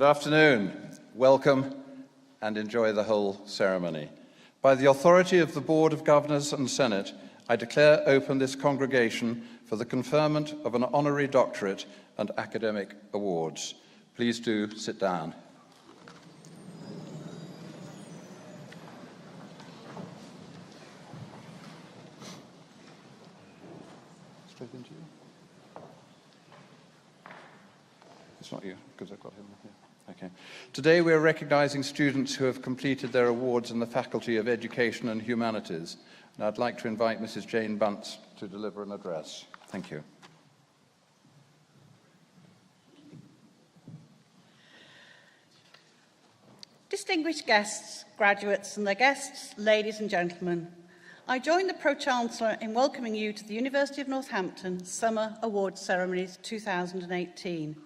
Good afternoon. Welcome and enjoy the whole ceremony. By the authority of the Board of Governors and Senate, I declare open this congregation for the conferment of an honorary doctorate and academic awards. Please do sit down. Straight into you. It's not you, because I've got him here. Okay. Today we are recognising students who have completed their awards in the Faculty of Education and Humanities. And I'd like to invite Mrs. Jane Bunce to deliver an address. Thank you. Distinguished guests, graduates and their guests, ladies and gentlemen, I join the Pro-Chancellor in welcoming you to the University of Northampton Summer Awards Ceremonies 2018.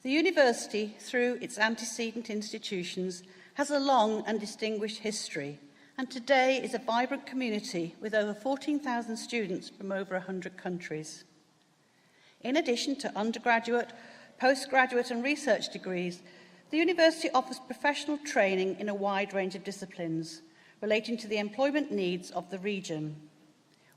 The university, through its antecedent institutions, has a long and distinguished history, and today is a vibrant community with over 14,000 students from over 100 countries. In addition to undergraduate, postgraduate and research degrees, the university offers professional training in a wide range of disciplines relating to the employment needs of the region.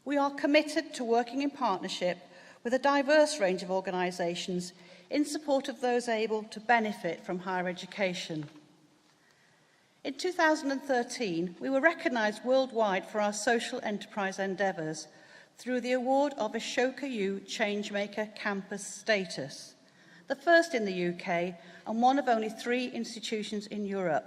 We are committed to working in partnership with a diverse range of organisations in support of those able to benefit from higher education. In 2013, we were recognised worldwide for our social enterprise endeavours through the award of Ashoka U Changemaker Campus status, the first in the UK and one of only 3 institutions in Europe.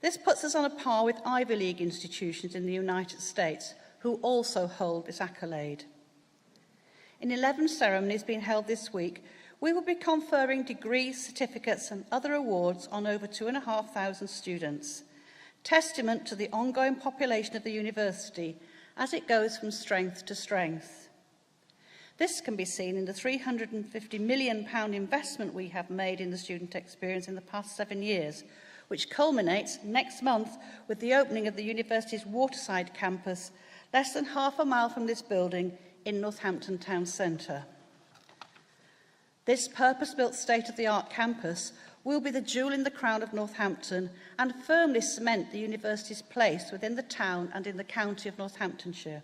This puts us on a par with Ivy League institutions in the United States, who also hold this accolade. In 11 ceremonies being held this week, we will be conferring degrees, certificates and other awards on over 2,500 students, testament to the ongoing population of the university as it goes from strength to strength. This can be seen in the £350 million investment we have made in the student experience in the past 7 years, which culminates next month with the opening of the university's Waterside campus, less than half a mile from this building in Northampton town centre. This purpose-built state-of-the-art campus will be the jewel in the crown of Northampton and firmly cement the university's place within the town and in the county of Northamptonshire.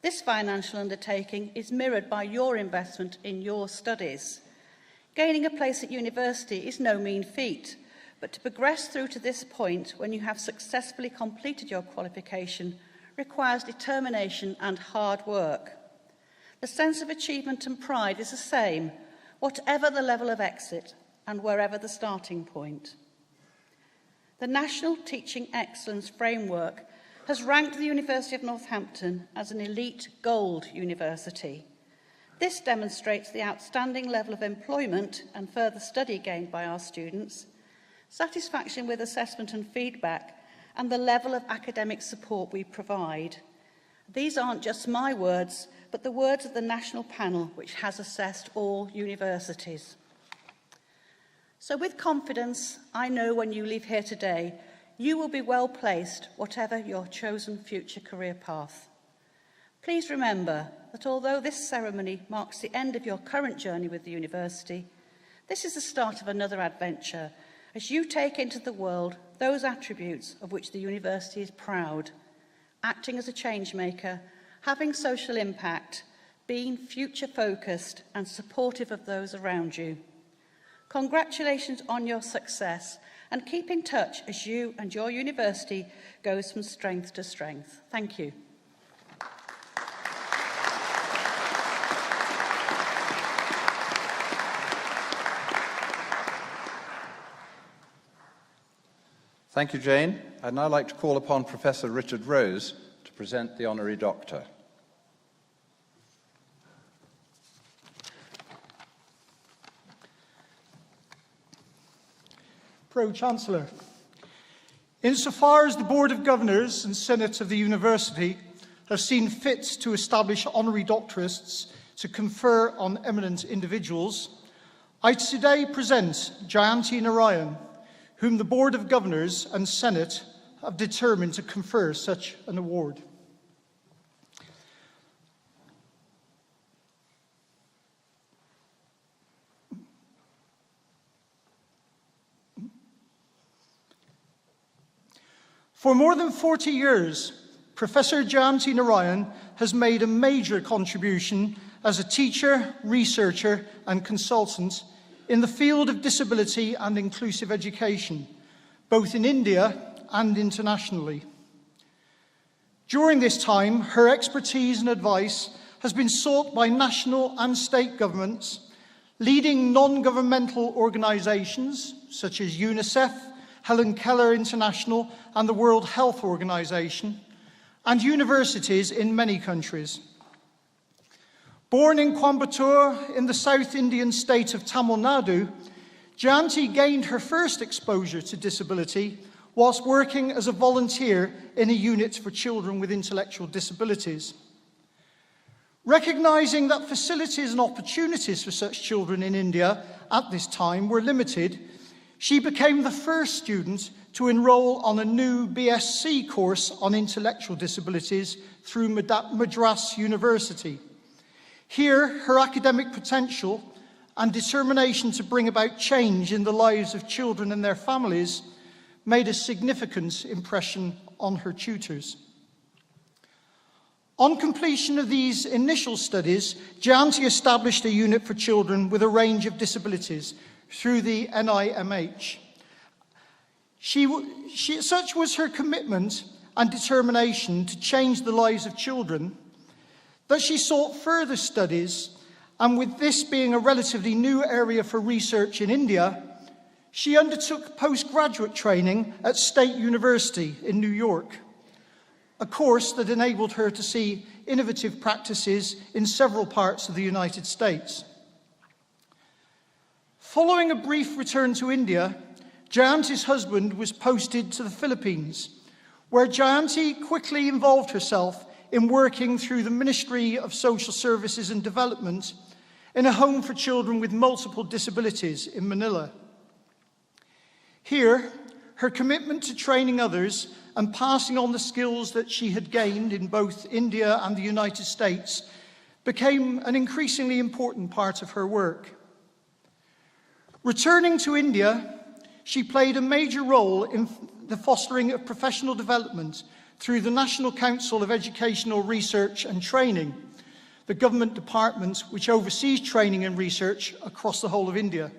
This financial undertaking is mirrored by your investment in your studies. Gaining a place at university is no mean feat, but to progress through to this point when you have successfully completed your qualification requires determination and hard work. The sense of achievement and pride is the same, whatever the level of exit and wherever the starting point. The National Teaching Excellence Framework has ranked the University of Northampton as an elite gold university. This demonstrates the outstanding level of employment and further study gained by our students, satisfaction with assessment and feedback, and the level of academic support we provide. These aren't just my words, but the words of the national panel, which has assessed all universities. So with confidence, I know when you leave here today, you will be well placed, whatever your chosen future career path. Please remember that although this ceremony marks the end of your current journey with the university, this is the start of another adventure as you take into the world those attributes of which the university is proud: acting as a change maker, having social impact, being future-focused and supportive of those around you. Congratulations on your success and keep in touch as you and your university goes from strength to strength. Thank you. Thank you, Jane. I'd now like to call upon Professor Richard Rose to present the Honorary Doctor. Pro-Chancellor, insofar as the Board of Governors and Senate of the University have seen fit to establish honorary doctorates to confer on eminent individuals, I today present Jayanti Narayan, whom the Board of Governors and Senate have determined to confer such an award. For more than 40 years, Professor Jayanti Narayan has made a major contribution as a teacher, researcher, and consultant in the field of disability and inclusive education, both in India and internationally. During this time, her expertise and advice has been sought by national and state governments, leading non-governmental organisations such as UNICEF, Helen Keller International and the World Health Organization, and universities in many countries. Born in Coimbatore in the South Indian state of Tamil Nadu, Jayanti gained her first exposure to disability whilst working as a volunteer in a unit for children with intellectual disabilities. Recognising that facilities and opportunities for such children in India at this time were limited, she became the first student to enroll on a new BSc course on intellectual disabilities through Madras University. Here, her academic potential and determination to bring about change in the lives of children and their families made a significant impression on her tutors. On completion of these initial studies, Jayanti established a unit for children with a range of disabilities through the NIMH. Such was her commitment and determination to change the lives of children that she sought further studies, and with this being a relatively new area for research in India, she undertook postgraduate training at State University in New York, a course that enabled her to see innovative practices in several parts of the United States. Following a brief return to India, Jayanti's husband was posted to the Philippines, where Jayanti quickly involved herself in working through the Ministry of Social Services and Development in a home for children with multiple disabilities in Manila. Here, her commitment to training others and passing on the skills that she had gained in both India and the United States became an increasingly important part of her work. Returning to India, she played a major role in the fostering of professional development through the National Council of Educational Research and Training, the government department which oversees training and research across the whole of India.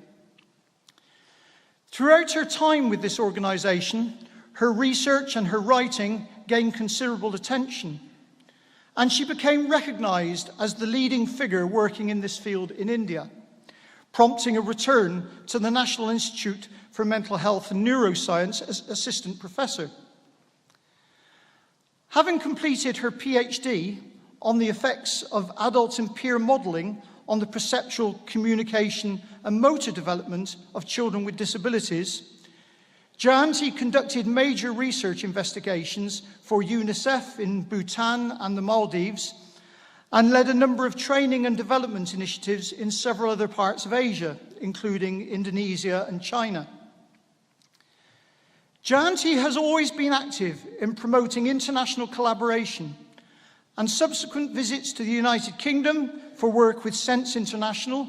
Throughout her time with this organisation, her research and her writing gained considerable attention, and she became recognised as the leading figure working in this field in India, prompting a return to the National Institute for Mental Health and Neuroscience as assistant professor. Having completed her PhD on the effects of adult and peer modelling on the perceptual, communication and motor development of children with disabilities, Jayanti conducted major research investigations for UNICEF in Bhutan and the Maldives, and led a number of training and development initiatives in several other parts of Asia, including Indonesia and China. Jayanti has always been active in promoting international collaboration, and subsequent visits to the United Kingdom for work with Sense International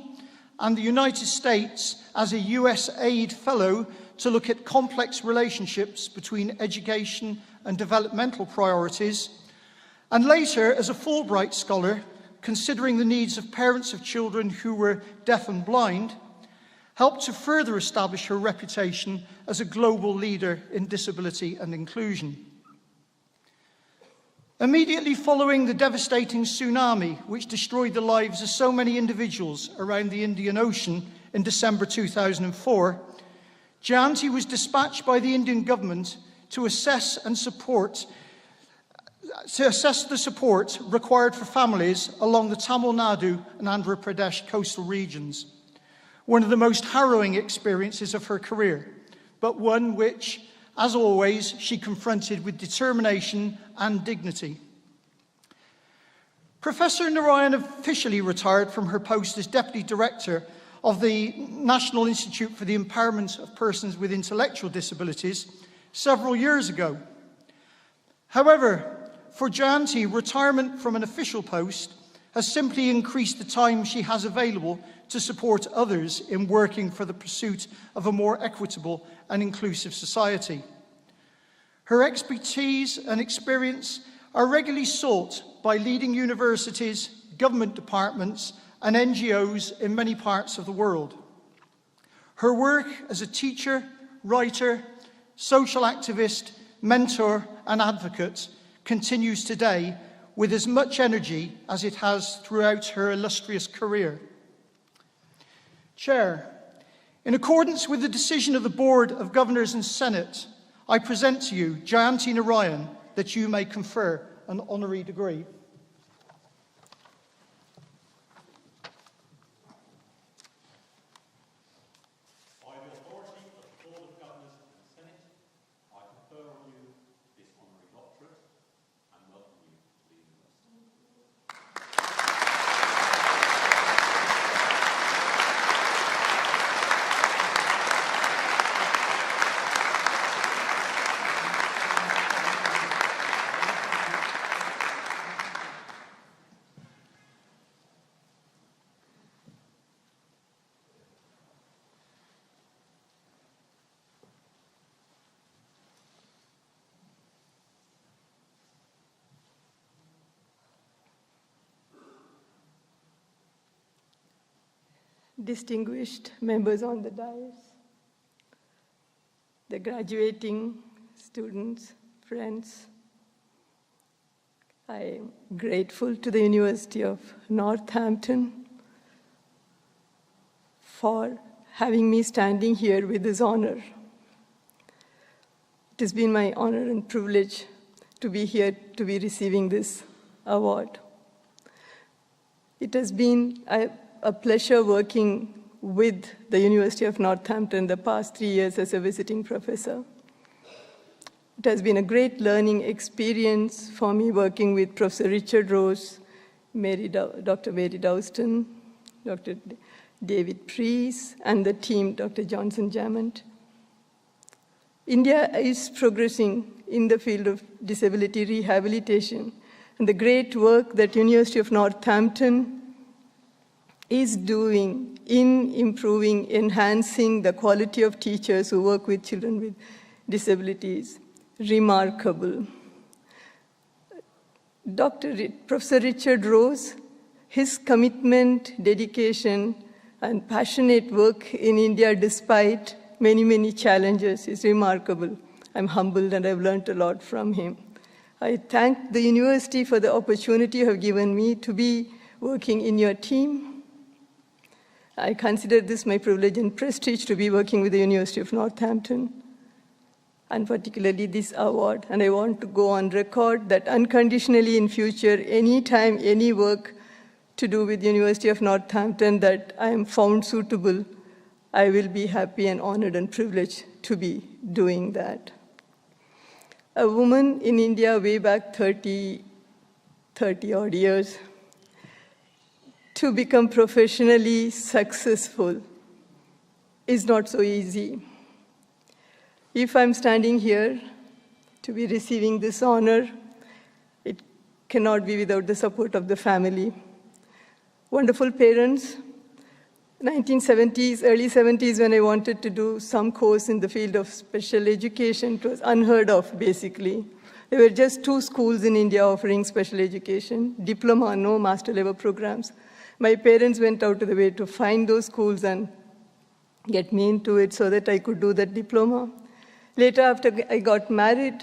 and the United States as a USAID fellow to look at complex relationships between education and developmental priorities, and later as a Fulbright scholar, considering the needs of parents of children who were deaf and blind, helped to further establish her reputation as a global leader in disability and inclusion. Immediately following the devastating tsunami which destroyed the lives of so many individuals around the Indian Ocean in December 2004, Jayanti was dispatched by the Indian government to assess the support required for families along the Tamil Nadu and Andhra Pradesh coastal regions. One of the most harrowing experiences of her career, but one which, as always, she confronted with determination and dignity. Professor Narayan officially retired from her post as Deputy Director of the National Institute for the Empowerment of Persons with Intellectual Disabilities several years ago. However, for Jayanti, retirement from an official post has simply increased the time she has available to support others in working for the pursuit of a more equitable and inclusive society. Her expertise and experience are regularly sought by leading universities, government departments, and NGOs in many parts of the world. Her work as a teacher, writer, social activist, mentor, and advocate continues today with as much energy as it has throughout her illustrious career. Chair, in accordance with the decision of the Board of Governors and Senate, I present to you Jayanti Narayan that you may confer an honorary degree. By the authority of the Board of Governors and Senate, I confer on you this honorary doctorate and welcome you to the university. Distinguished members on the dais, the graduating students, friends, I am grateful to the University of Northampton for having me standing here with this honor. It has been my honor and privilege to be here to be receiving this award. It has been a pleasure working with the University of Northampton the past 3 years as a visiting professor. It has been a great learning experience for me working with Professor Richard Rose, Dr. Mary Dowston, Dr. David Preece, and the team, Dr. Johnson Jamont. India is progressing in the field of disability rehabilitation, and the great work that University of Northampton is doing in improving, enhancing the quality of teachers who work with children with disabilities, remarkable. Professor Richard Rose, his commitment, dedication, and passionate work in India despite many, many challenges is remarkable. I'm humbled and I've learned a lot from him. I thank the university for the opportunity you have given me to be working in your team. I consider this my privilege and prestige to be working with the University of Northampton, and particularly this award. And I want to go on record that unconditionally in future, anytime, any work to do with the University of Northampton that I am found suitable, I will be happy and honored and privileged to be doing that. A woman in India way back 30 odd years, to become professionally successful is not so easy. If I'm standing here to be receiving this honor, it cannot be without the support of the family. Wonderful parents. 1970s, early 70s, when I wanted to do some course in the field of special education, it was unheard of, basically. There were just 2 schools in India offering special education, diploma, no master level programs. My parents went out of the way to find those schools and get me into it so that I could do that diploma. Later, after I got married,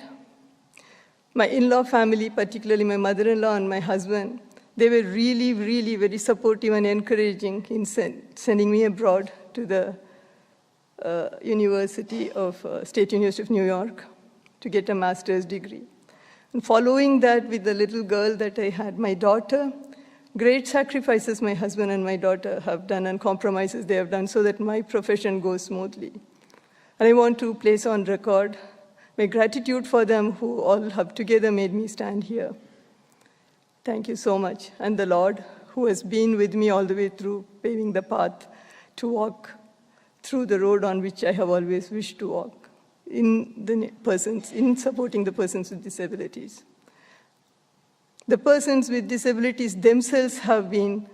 my in-law family, particularly my mother-in-law and my husband, they were really, really very supportive and encouraging in sending me abroad to the State University of New York to get a master's degree. And following that with the little girl that I had, my daughter, great sacrifices my husband and my daughter have done and compromises they have done so that my profession goes smoothly. And I want to place on record my gratitude for them who all have together made me stand here. Thank you so much. And the Lord, who has been with me all the way through, paving the path to walk through the road on which I have always wished to walk, in supporting the persons with disabilities. The persons with disabilities themselves have been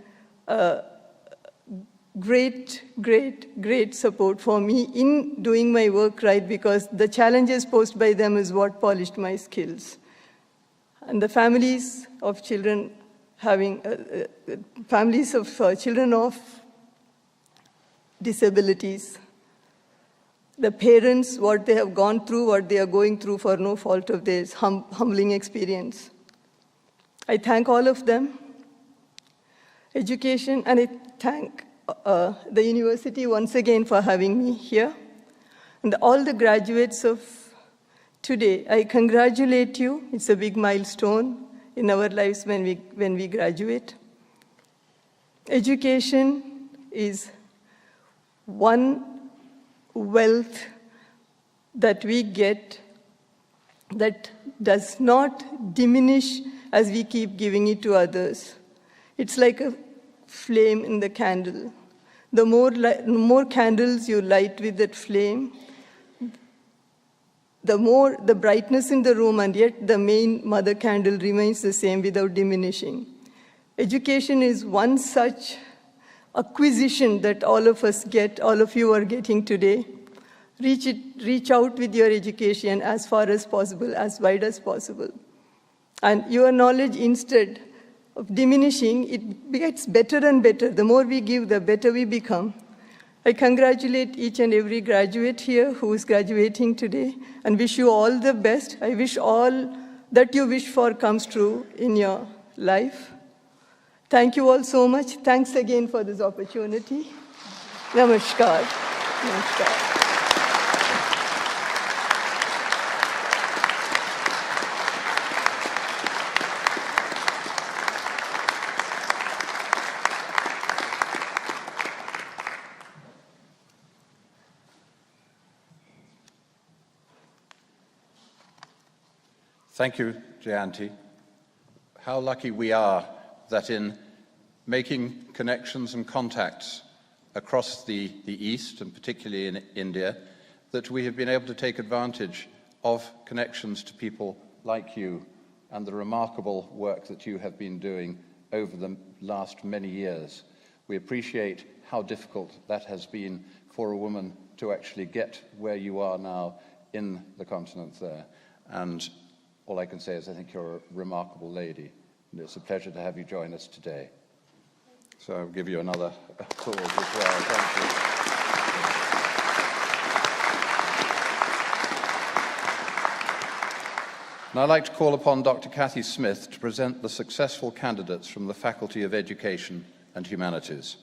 great, great, great support for me in doing my work right, because the challenges posed by them is what polished my skills. And the families of children having, children of disabilities, the parents, what they have gone through, what they are going through for no fault of theirs, humbling experience. I thank all of them. Education, and I thank the university once again for having me here. And all the graduates of today, I congratulate you. It's a big milestone in our lives when we graduate. Education is one wealth that we get that does not diminish as we keep giving it to others. It's like a flame in the candle. The more candles you light with that flame, the more the brightness in the room, and yet the main mother candle remains the same without diminishing. Education is one such acquisition that all of us get, all of you are getting today. Reach out with your education as far as possible, as wide as possible. And your knowledge, instead of diminishing, it gets better and better. The more we give, the better we become. I congratulate each and every graduate here who is graduating today and wish you all the best. I wish all that you wish for comes true in your life. Thank you all so much. Thanks again for this opportunity. Namaskar. Namaskar. Thank you, Jayanti. How lucky we are that in making connections and contacts across the East, and particularly in India, that we have been able to take advantage of connections to people like you and the remarkable work that you have been doing over the last many years. We appreciate how difficult that has been for a woman to actually get where you are now in the continent there. And all I can say is I think you're a remarkable lady, and it's a pleasure to have you join us today. So I'll give you another applause as well. Thank you. Now I'd like to call upon Dr. Cathy Smith to present the successful candidates from the Faculty of Education and Humanities.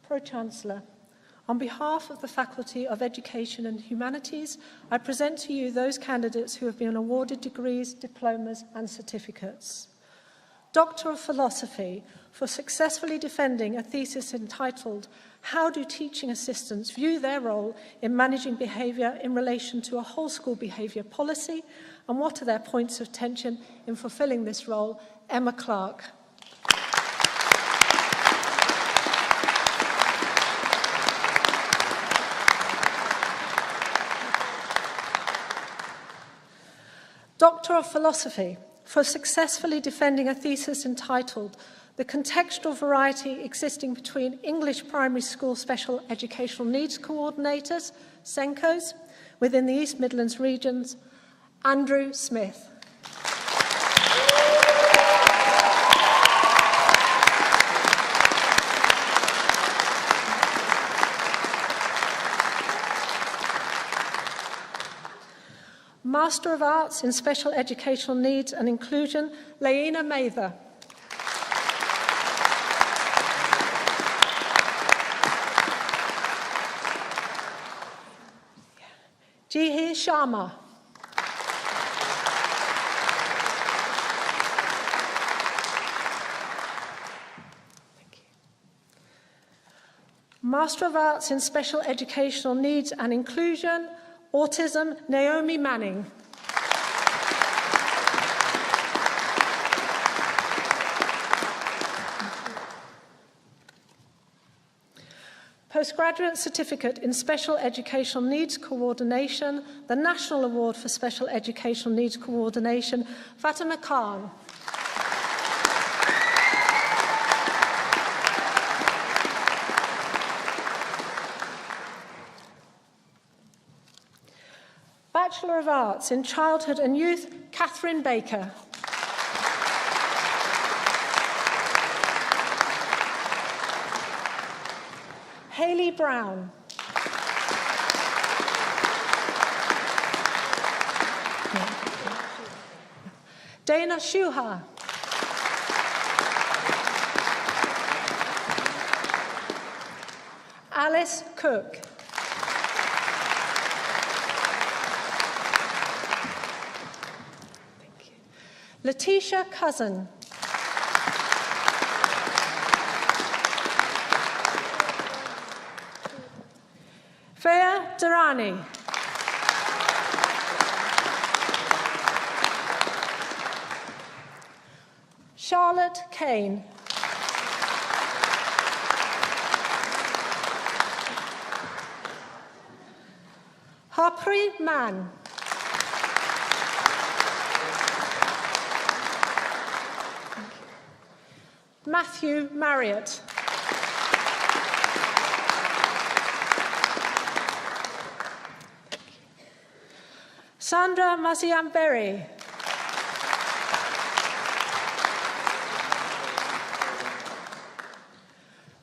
Pro-Chancellor, on behalf of the Faculty of Education and Humanities, I present to you those candidates who have been awarded degrees, diplomas and certificates. Doctor of Philosophy, for successfully defending a thesis entitled, "How do teaching assistants view their role in managing behaviour in relation to a whole school behaviour policy, and what are their points of tension in fulfilling this role?" Emma Clark. Doctor of Philosophy, for successfully defending a thesis entitled "The Contextual Variety Existing Between English Primary School Special Educational Needs Coordinators, SENCOs, within the East Midlands regions," Andrew Smith. Master of Arts in Special Educational Needs and Inclusion, Laina Mather. Jihi Sharma. Master of Arts in Special Educational Needs and Inclusion, Autism, Naomi Manning. Postgraduate Certificate in Special Educational Needs Coordination, the National Award for Special Educational Needs Coordination, Fatima Khan. Bachelor of Arts in Childhood and Youth, Catherine Baker. Hayley Brown. Dana Shuha. Alice Cook. Letitia Cousin. Faya Durrani. Charlotte Kane. Harpreet Mann. Matthew Marriott. Sandra Maziamberi.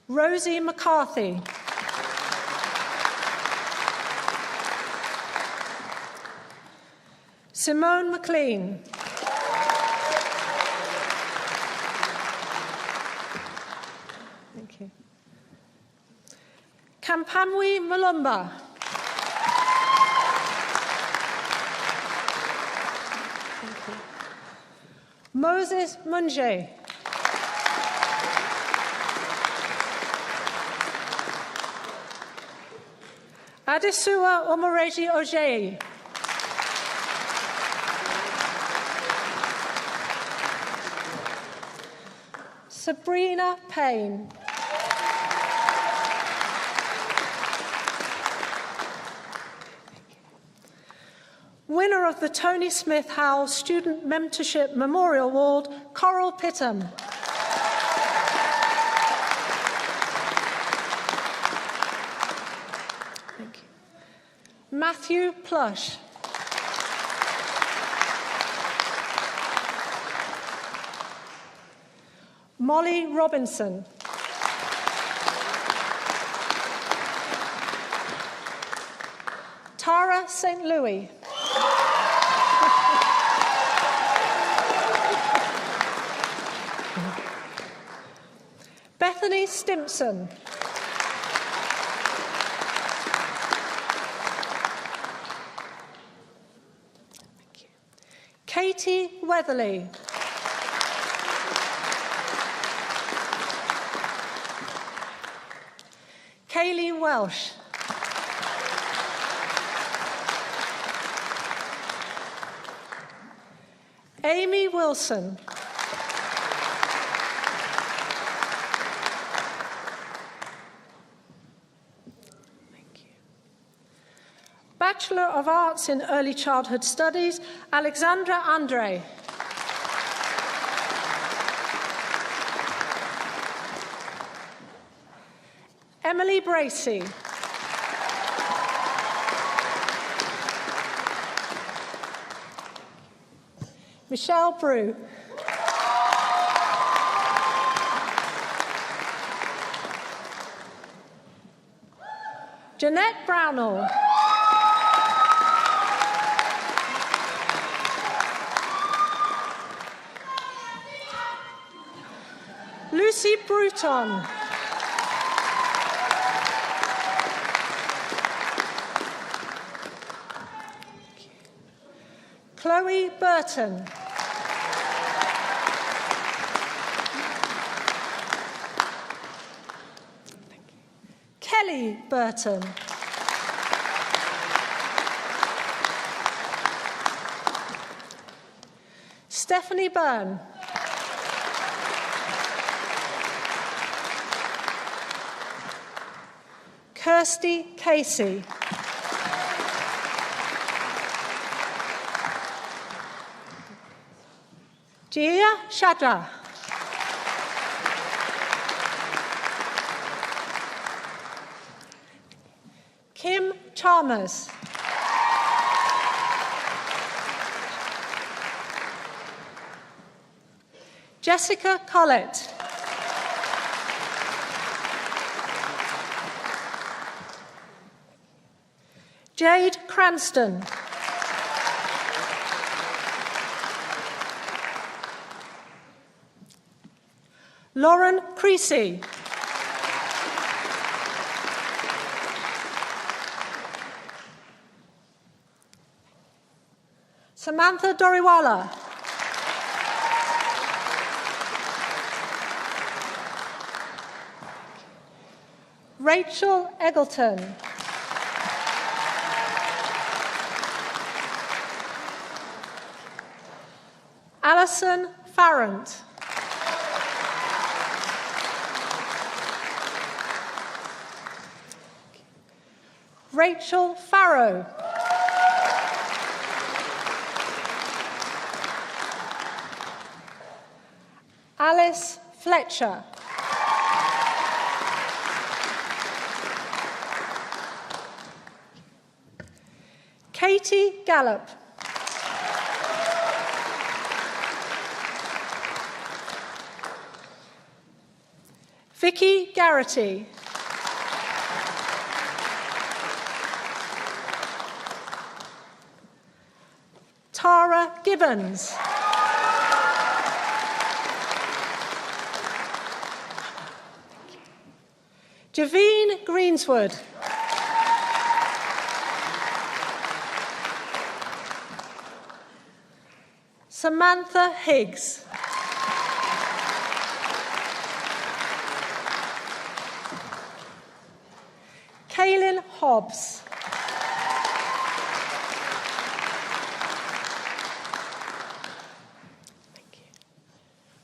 Rosie McCarthy. Simone McLean. Thank you. Kampamwi Malumba. Thank you. Moses Munje. Adesua Omoreji Ojei. Sabrina Payne. Winner of the Tony Smith Howell Student Mentorship Memorial Award, Coral Pittham. Thank you. Matthew Plush. Molly Robinson. Tara St. Louis. Bethany Stimpson. Thank you. Katie Weatherly. Kaylee Welsh. Amy Wilson. Thank you. Bachelor of Arts in Early Childhood Studies, Alexandra Andre. Emily Bracey. Michelle Brew. Jeanette Brownell. Lucy Bruton. Chloe Burton. Kelly Burton. Stephanie Byrne. Kirsty Casey. Gia Shadra. Kim Chalmers. Jessica Collett. Jade Cranston. Lauren Creasy. Samantha Doriwala. Rachel Eggleton. Alison Farrant. Rachel Farrow. Alice Fletcher. Katie Gallop. Vicky Garrity. Tara Gibbons. Javine Greenswood. Samantha Higgs. Kaylin Hobbs.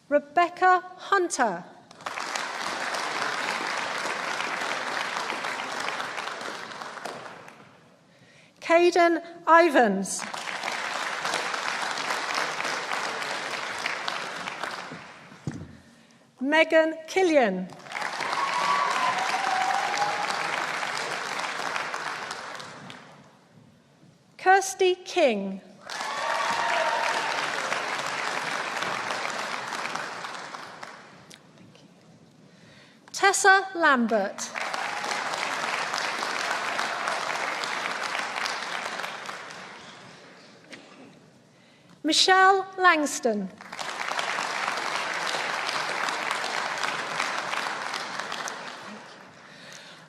Rebecca Hunter. Caden Ivans. Megan Killian. Kirsty King. Tessa Lambert. Michelle Langston.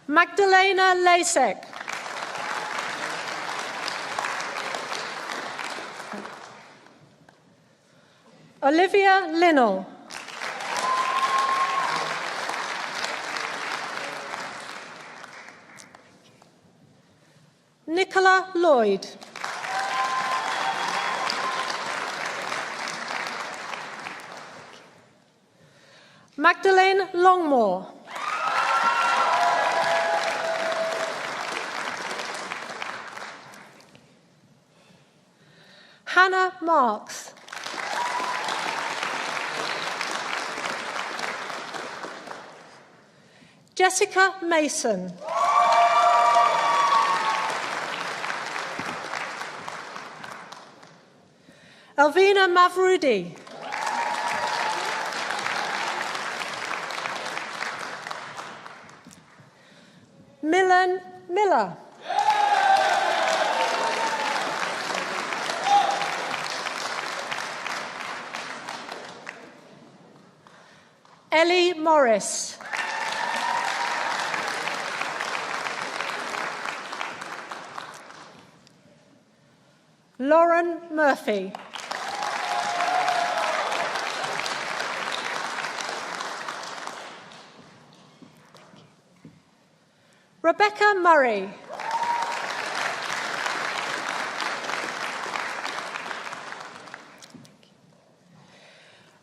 Magdalena Lasek. Olivia Linnell. Nicola Lloyd. Magdalene Longmore. Hannah Marks. Jessica Mason. Elvina Mavrudi. Milan Miller. Ellie Morris. Lauren Murphy. Rebecca Murray.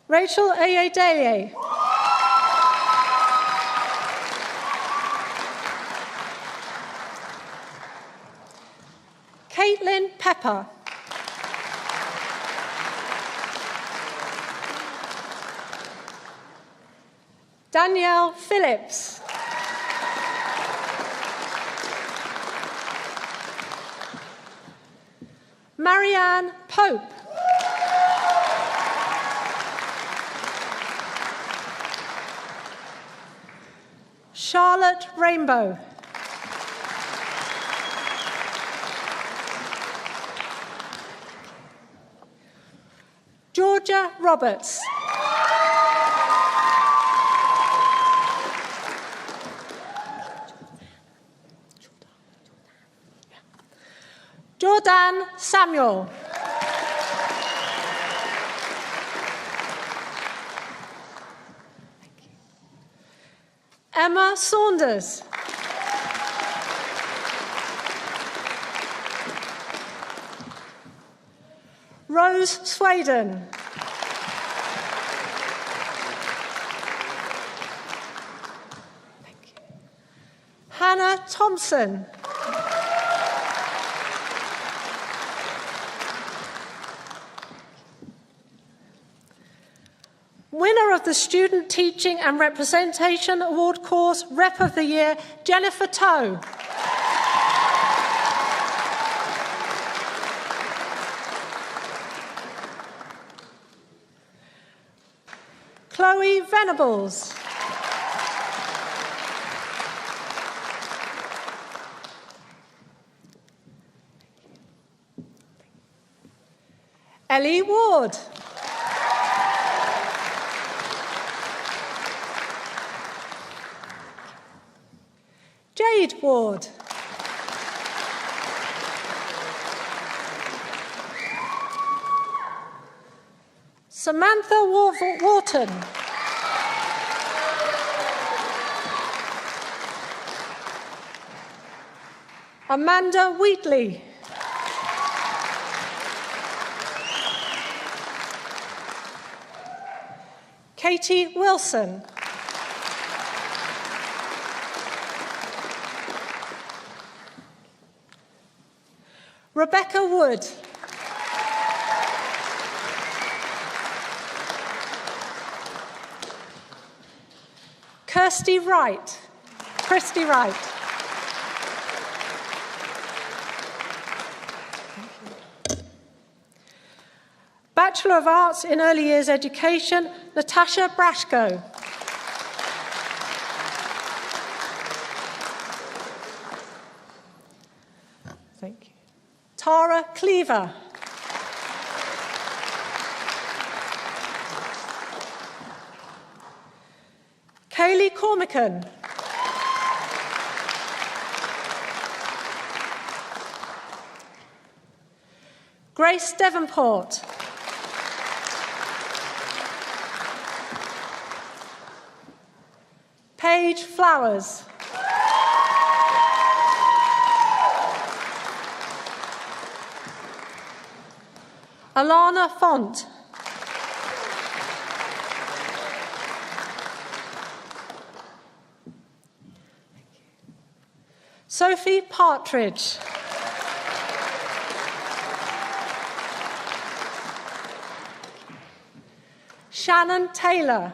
Rachel Ayedele. Caitlin Pepper. Danielle Phillips. Marianne Pope. Charlotte Rainbow. Georgia Roberts. Jordan Samuel. Emma Saunders. Rose Sweden. Hannah Thompson. Winner of the Student Teaching and Representation Award course, Rep of the Year, Jennifer Toe. Chloe Venables. Ellie Ward. Jade Ward. Samantha Wharton. Amanda Wheatley. Katie Wilson. Rebecca Wood. Kirsty Wright. Christy Wright. Bachelor of Arts in Early Years Education, Natasha Brashko. Thank you. Tara Cleaver. Kaylee Cormican. Grace Devonport. Paige Flowers. Alana Font. Sophie Partridge. Shannon Taylor.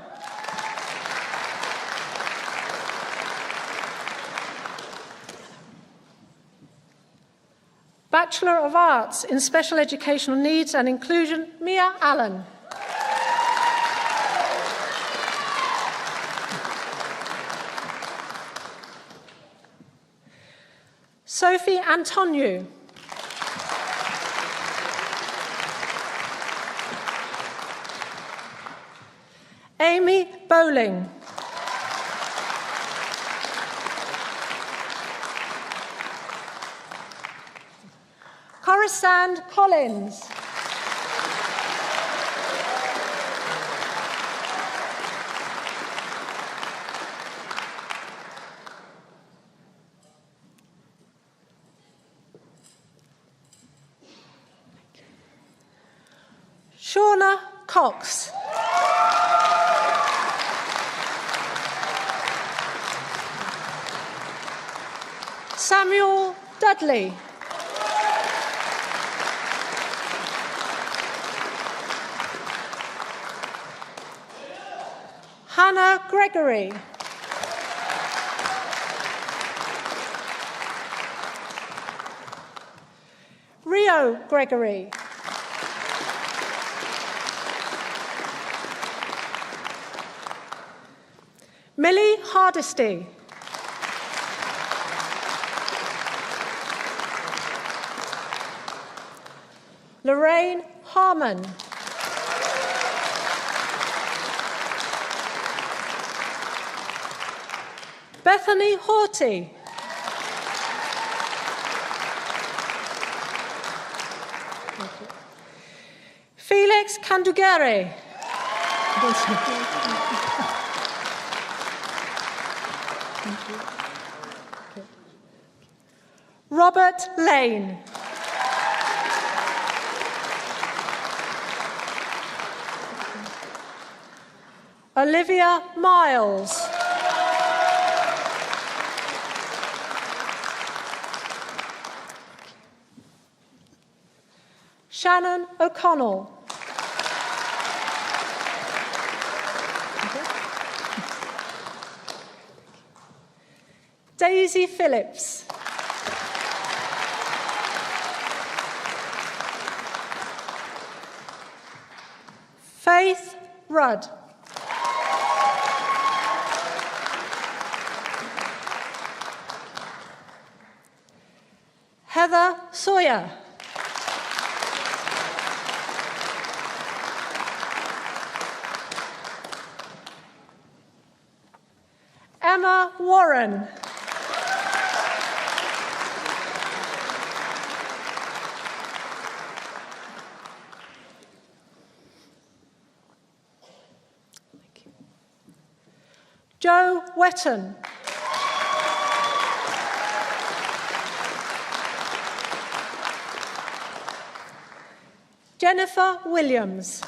Bachelor of Arts in Special Educational Needs and Inclusion, Mia Allen. Sophie Antoniou. Amy Bowling. Marisand Collins. Shauna Cox. Samuel Dudley. Hannah Gregory. Rio Gregory. Millie Hardesty. Lorraine Harmon. Bethany Haughty. Felix Candugere. Robert Lane. Olivia Miles. Shannon O'Connell. Daisy Phillips. Faith Rudd. Heather Sawyer. Emma Warren. Joe Wetton. Jennifer Williams.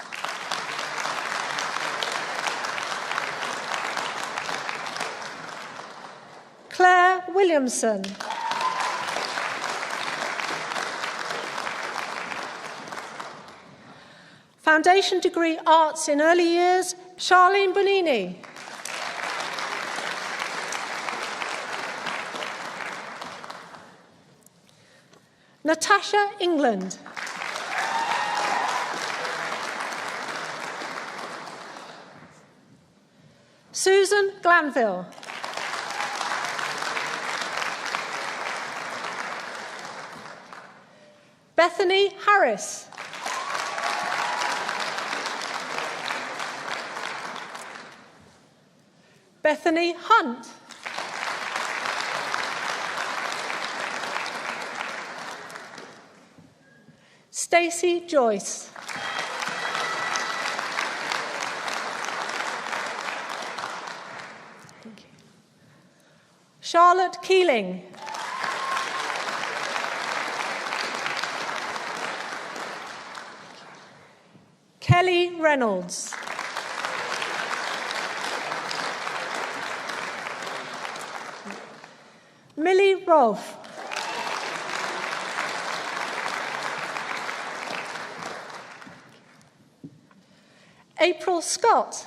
Claire Williamson. Foundation degree Arts in Early Years, Charlene Bonini. Natasha England. Susan Glanville. Bethany Harris. Bethany Hunt. Stacey Joyce. Charlotte Keeling. Kelly Reynolds. Millie Rolfe. April Scott.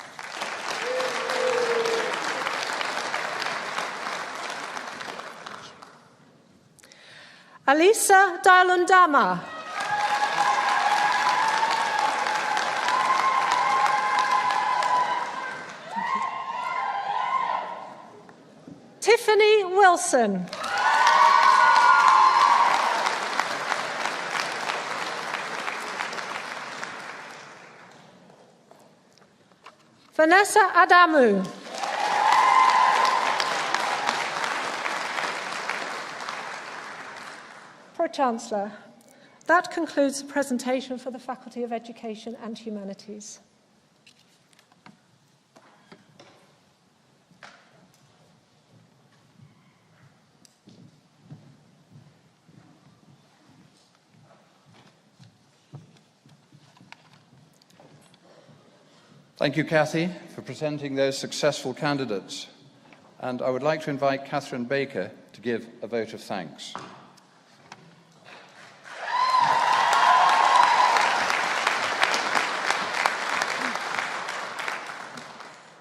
Alisa Dalundama. Tiffany Wilson. Vanessa Adamu. Pro-Chancellor, That concludes the presentation for the Faculty of Education and Humanities. Thank you, Cathy, for presenting those successful candidates. And I would like to invite Catherine Baker to give a vote of thanks.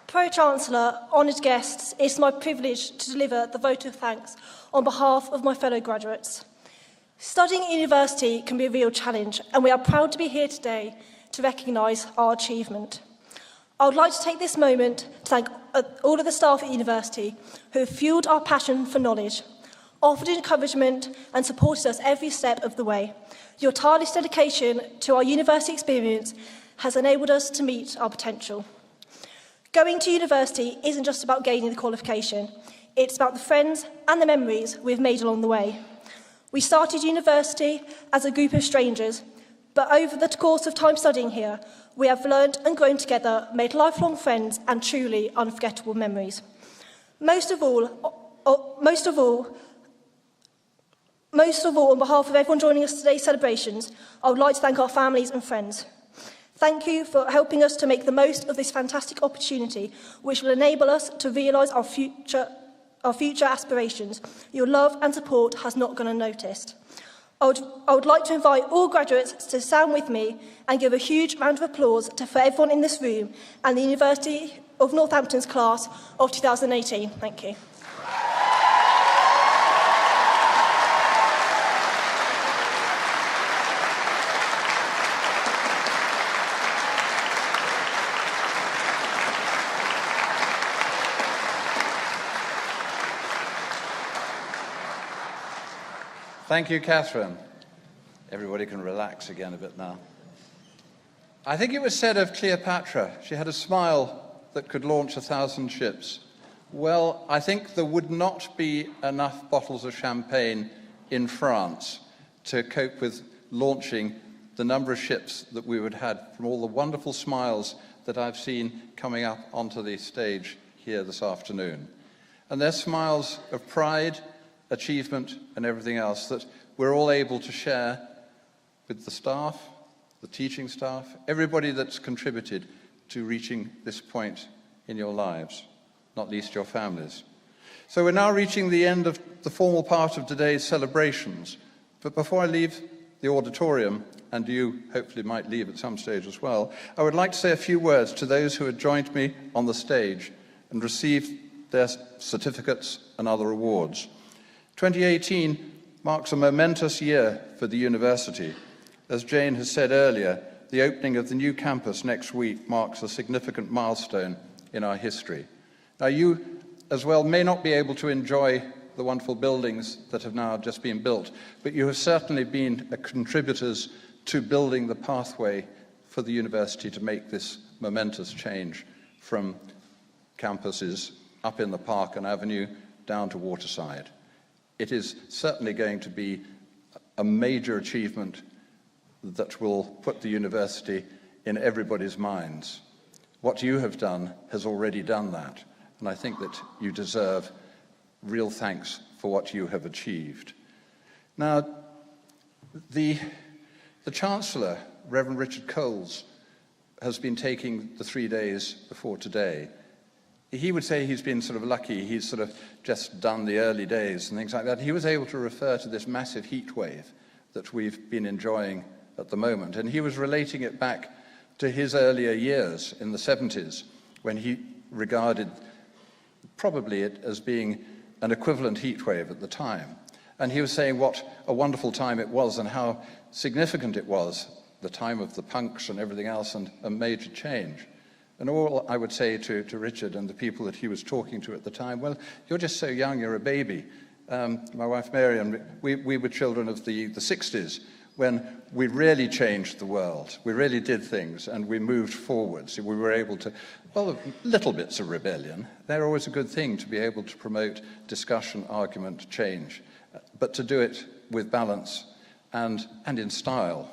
Pro-Chancellor, honoured guests, it's my privilege to deliver the vote of thanks on behalf of my fellow graduates. Studying at university can be a real challenge, and we are proud to be here today to recognise our achievement. I would like to take this moment to thank all of the staff at university who have fuelled our passion for knowledge, offered encouragement and supported us every step of the way. Your tireless dedication to our university experience has enabled us to meet our potential. Going to university isn't just about gaining the qualification, it's about the friends and the memories we've made along the way. We started university as a group of strangers, but over the course of time studying here, we have learned and grown together, made lifelong friends and truly unforgettable memories. Most of all, on behalf of everyone joining us today's celebrations, I would like to thank our families and friends. Thank you for helping us to make the most of this fantastic opportunity, which will enable us to realise our future aspirations. Your love and support has not gone unnoticed. I would like to invite all graduates to stand with me and give a huge round of applause for everyone in this room and the University of Northampton's class of 2018. Thank you. Thank you, Catherine. Everybody can relax again a bit now. I think it was said of Cleopatra, she had a smile that could launch 1,000 ships. Well, I think there would not be enough bottles of champagne in France to cope with launching the number of ships that we would have had from all the wonderful smiles that I've seen coming up onto the stage here this afternoon. And they're smiles of pride, achievement and everything else that we're all able to share with the staff, the teaching staff, everybody that's contributed to reaching this point in your lives, not least your families. So we're now reaching the end of the formal part of today's celebrations. But before I leave the auditorium, and you hopefully might leave at some stage as well, I would like to say a few words to those who had joined me on the stage and received their certificates and other awards. 2018 marks a momentous year for the university. As Jane has said earlier, the opening of the new campus next week marks a significant milestone in our history. Now, you as well may not be able to enjoy the wonderful buildings that have now just been built, but you have certainly been contributors to building the pathway for the university to make this momentous change from campuses up in the Park and Avenue down to Waterside. It is certainly going to be a major achievement that will put the university in everybody's minds. What you have done has already done that, and I think that you deserve real thanks for what you have achieved. Now, the Chancellor, Reverend Richard Coles, has been taking the 3 days before today. He would say he's been sort of lucky, he's sort of just done the early days and things like that. He was able to refer to this massive heat wave that we've been enjoying at the moment, and he was relating it back to his earlier years in the 70s, when he regarded probably it as being an equivalent heat wave at the time. And he was saying what a wonderful time it was and how significant it was, the time of the punks and everything else, and a major change. And all I would say to Richard and the people that he was talking to at the time, well, you're just so young, you're a baby. My wife Mary and we were children of the 60s, when we really changed the world. We really did things and we moved forwards. We were able to, well, little bits of rebellion. They're always a good thing, to be able to promote discussion, argument, change, but to do it with balance and in style.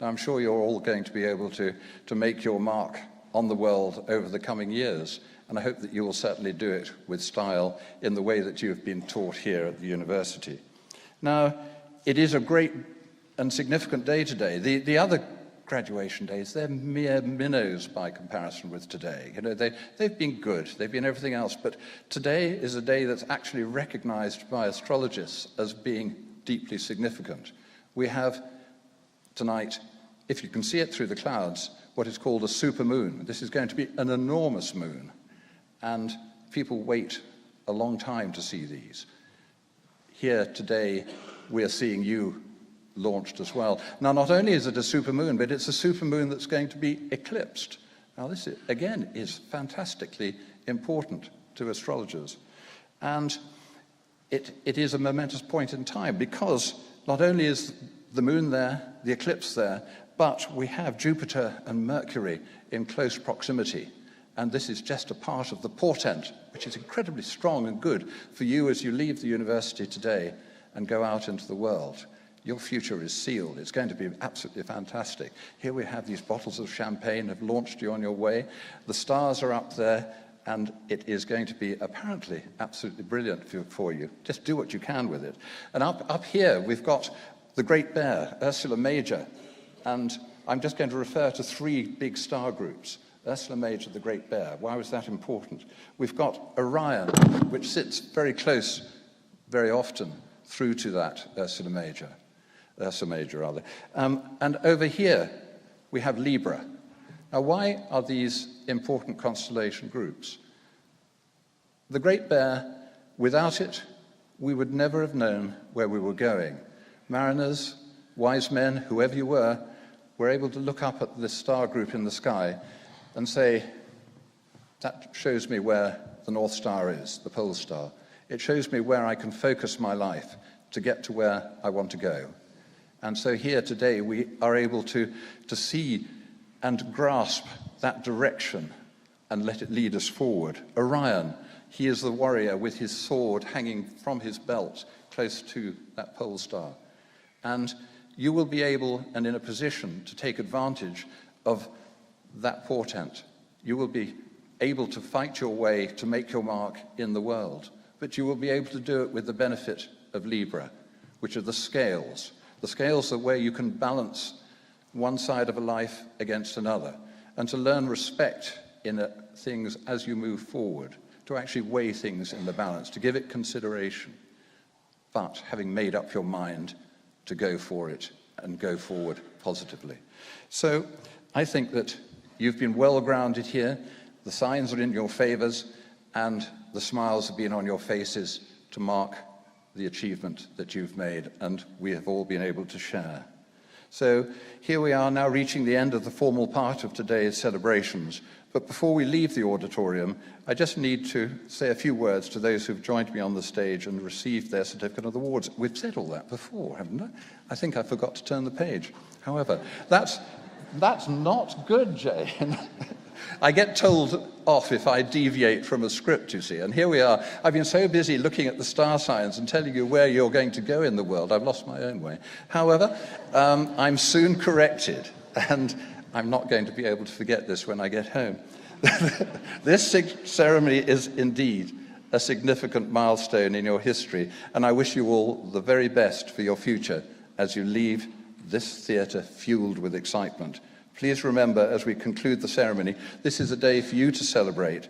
Now, I'm sure you're all going to be able to make your mark on the world over the coming years, and I hope that you will certainly do it with style in the way that you have been taught here at the university. Now, it is a great and significant day today. The other graduation days, they're mere minnows by comparison with today. You know, they've been good, they've been everything else, but today is a day that's actually recognized by astrologists as being deeply significant. We have tonight, if you can see it through the clouds, what is called a supermoon. This is going to be an enormous moon, and people wait a long time to see these. Here today, we are seeing you launched as well. Now, not only is it a supermoon, but it's a supermoon that's going to be eclipsed. Now, this, again, is fantastically important to astrologers. And it is a momentous point in time, because not only is the moon there, the eclipse there, but we have Jupiter and Mercury in close proximity. And this is just a part of the portent, which is incredibly strong and good for you as you leave the university today and go out into the world. Your future is sealed. It's going to be absolutely fantastic. Here we have these bottles of champagne have launched you on your way. The stars are up there, and it is going to be apparently absolutely brilliant for you. Just do what you can with it. And up here, we've got the Great Bear, Ursula Major, and I'm just going to refer to 3 big star groups. Ursula Major, the Great Bear. Why was that important? We've got Orion, which sits very close, very often, through to that Ursa Major. And over here, we have Libra. Now, why are these important constellation groups? The Great Bear, without it, we would never have known where we were going. Mariners, wise men, whoever you were able to look up at this star group in the sky and say, that shows me where the North Star is, the pole star. It shows me where I can focus my life to get to where I want to go. And so here today we are able to see and grasp that direction and let it lead us forward. Orion, he is the warrior with his sword hanging from his belt close to that pole star. And you will be able and in a position to take advantage of that portent. You will be able to fight your way to make your mark in the world, but you will be able to do it with the benefit of Libra, which are the scales. The scales are where you can balance one side of a life against another, and to learn respect in things as you move forward, to actually weigh things in the balance, to give it consideration, but having made up your mind to go for it and go forward positively. So I think that you've been well grounded here, the signs are in your favors, and the smiles have been on your faces to mark the achievement that you've made, and we have all been able to share. So here we are now reaching the end of the formal part of today's celebrations. But before we leave the auditorium, I just need to say a few words to those who've joined me on the stage and received their certificate of awards. We've said all that before, haven't I? I think I forgot to turn the page. However, that's not good, Jane. I get told off if I deviate from a script, you see. And here we are. I've been so busy looking at the star signs and telling you where you're going to go in the world, I've lost my own way. However, I'm soon corrected, and I'm not going to be able to forget this when I get home. This ceremony is indeed a significant milestone in your history, and I wish you all the very best for your future as you leave this theatre fueled with excitement. Please remember, as we conclude the ceremony, this is a day for you to celebrate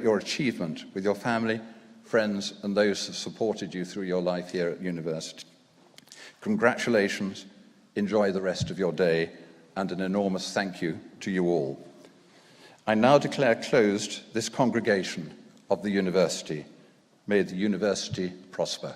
your achievement with your family, friends, and those who have supported you through your life here at university. Congratulations, enjoy the rest of your day, and an enormous thank you to you all. I now declare closed this congregation of the university. May the university prosper.